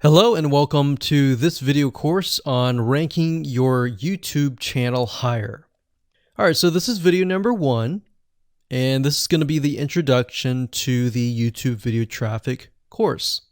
Hello and welcome to this video course on ranking your YouTube channel higher. All right, so this is video number 1, and this is going to be the introduction to the YouTube video traffic course.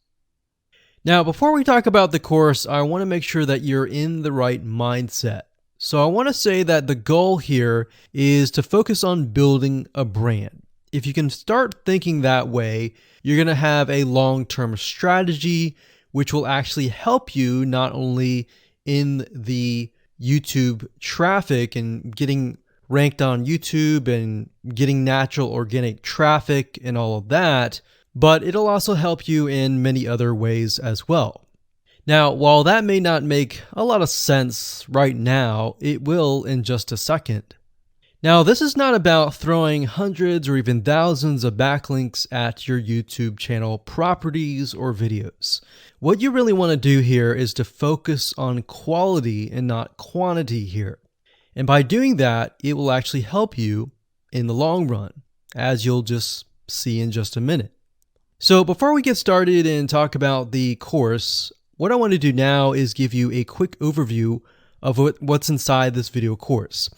Now, before we talk about the course, I want to make sure that you're in the right mindset. So I want to say that the goal here is to focus on building a brand. If you can start thinking that way, you're going to have a long-term strategy which will actually help you not only in the YouTube traffic and getting ranked on YouTube and getting natural organic traffic and all of that, but it'll also help you in many other ways as well. Now, while that may not make a lot of sense right now, it will in just a second. Now, this is not about throwing hundreds or even thousands of backlinks at your YouTube channel properties or videos. What you really want to do here is to focus on quality and not quantity here. And by doing that, it will actually help you in the long run, as you'll just see in just a minute. So before we get started and talk about the course, what I want to do now is give you a quick overview of what's inside this video course.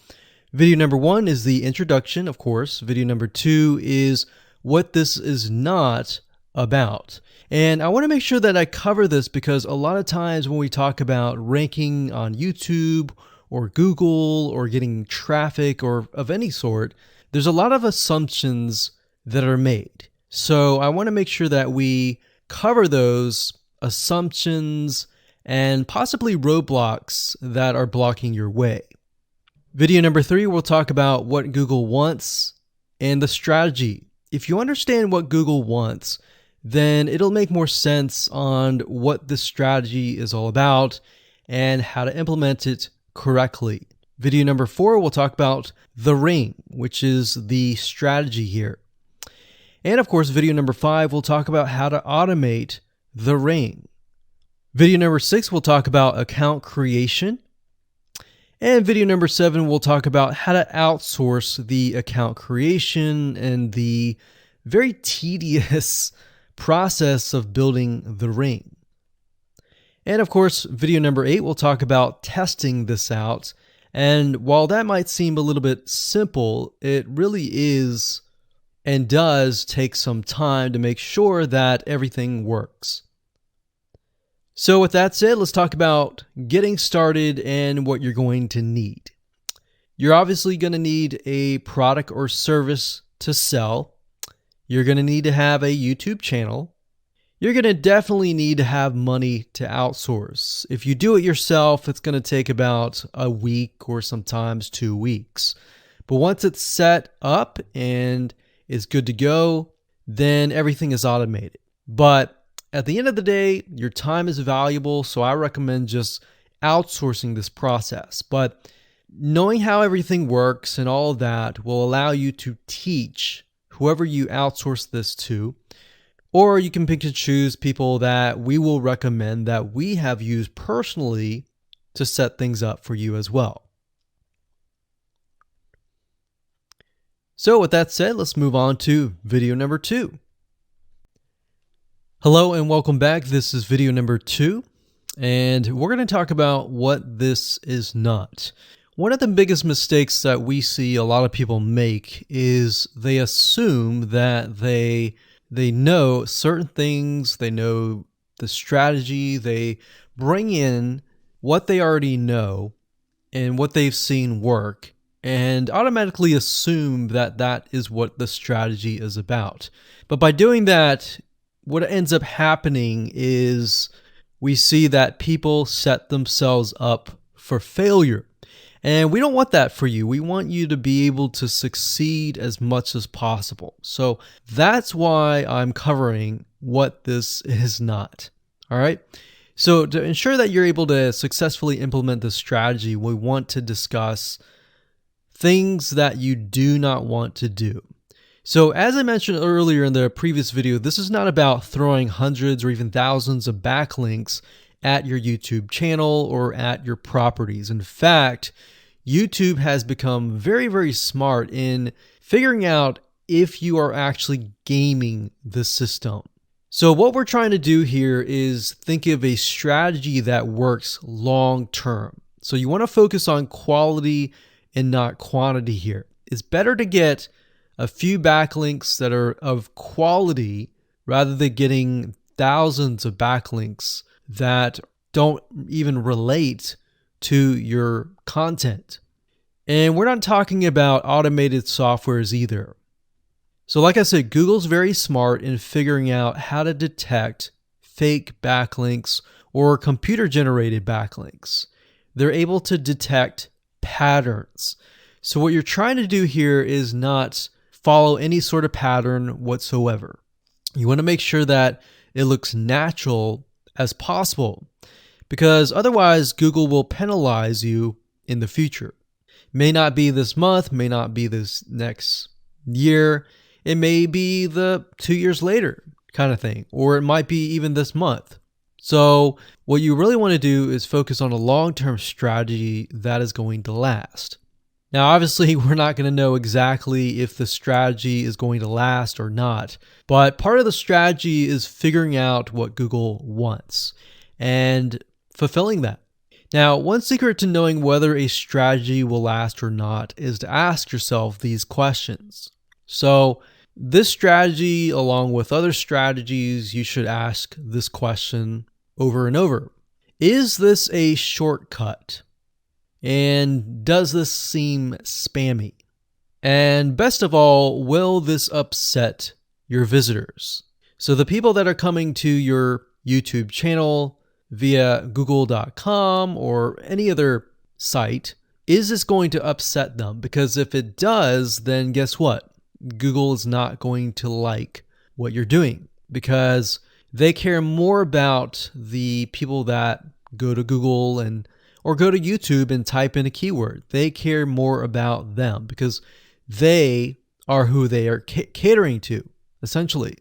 Video number 1 is the introduction, of course. Video number 2 is what this is not about. And I want to make sure that I cover this because a lot of times when we talk about ranking on YouTube or Google or getting traffic or of any sort, there's a lot of assumptions that are made. So I want to make sure that we cover those assumptions and possibly roadblocks that are blocking your way. Video number 3, we'll talk about what Google wants and the strategy. If you understand what Google wants, then it'll make more sense on what the strategy is all about and how to implement it correctly. Video number 4, we'll talk about the ring, which is the strategy here. And of course, video number 5, we'll talk about how to automate the ring. Video number 6, we'll talk about account creation. And video number 7, we'll talk about how to outsource the account creation and the very tedious process of building the ring. And of course, video number 8, we'll talk about testing this out. And while that might seem a little bit simple, it really is and does take some time to make sure that everything works. So with that said, let's talk about getting started and what you're going to need. You're obviously going to need a product or service to sell. You're going to need to have a YouTube channel. You're going to definitely need to have money to outsource. If you do it yourself, it's going to take about a week or sometimes 2 weeks. But once it's set up and is good to go, then everything is automated. But at the end of the day, your time is valuable, so I recommend just outsourcing this process. But knowing how everything works and all of that will allow you to teach whoever you outsource this to, or you can pick and choose people that we will recommend that we have used personally to set things up for you as well. So with that said, let's move on to video number 2. Hello and welcome back. This is video number 2, and we're going to talk about what this is not. One of the biggest mistakes that we see a lot of people make is they assume that they know certain things, they know the strategy, they bring in what they already know and what they've seen work, and automatically assume that that is what the strategy is about. But by doing that, what ends up happening is we see that people set themselves up for failure. And we don't want that for you. We want you to be able to succeed as much as possible. So that's why I'm covering what this is not. All right. So to ensure that you're able to successfully implement this strategy, we want to discuss things that you do not want to do. So as I mentioned earlier in the previous video, this is not about throwing hundreds or even thousands of backlinks at your YouTube channel or at your properties. In fact, YouTube has become very, very smart in figuring out if you are actually gaming the system. So what we're trying to do here is think of a strategy that works long term. So you want to focus on quality and not quantity here. It's better to get a few backlinks that are of quality rather than getting thousands of backlinks that don't even relate to your content. And we're not talking about automated softwares either. So like I said, Google's very smart in figuring out how to detect fake backlinks or computer-generated backlinks. They're able to detect patterns. So what you're trying to do here is not follow any sort of pattern whatsoever. You want to make sure that it looks natural as possible, because otherwise Google will penalize you in the future. May not be this month, may not be this next year. It may be the 2 years later kind of thing, or it might be even this month. So what you really want to do is focus on a long-term strategy that is going to last. Now, obviously, we're not going to know exactly if the strategy is going to last or not, but part of the strategy is figuring out what Google wants and fulfilling that. Now, one secret to knowing whether a strategy will last or not is to ask yourself these questions. So this strategy, along with other strategies, you should ask this question over and over. Is this a shortcut? And does this seem spammy? And best of all, will this upset your visitors? So the people that are coming to your YouTube channel via google.com or any other site, is this going to upset them? Because if it does, then guess what? Google is not going to like what you're doing, because they care more about the people that go to Google or go to YouTube and type in a keyword. They care more about them because they are who they are catering to, essentially.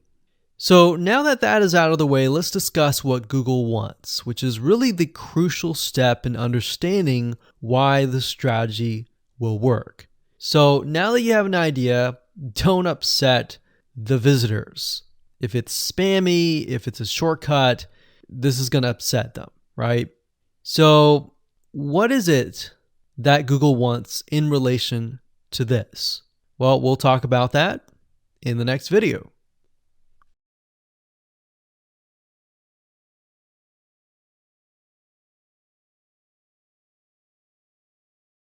So now that that is out of the way, let's discuss what Google wants, which is really the crucial step in understanding why the strategy will work. So now that you have an idea, don't upset the visitors. If it's spammy, if it's a shortcut, this is going to upset them, right? So what is it that Google wants in relation to this? Well, we'll talk about that in the next video.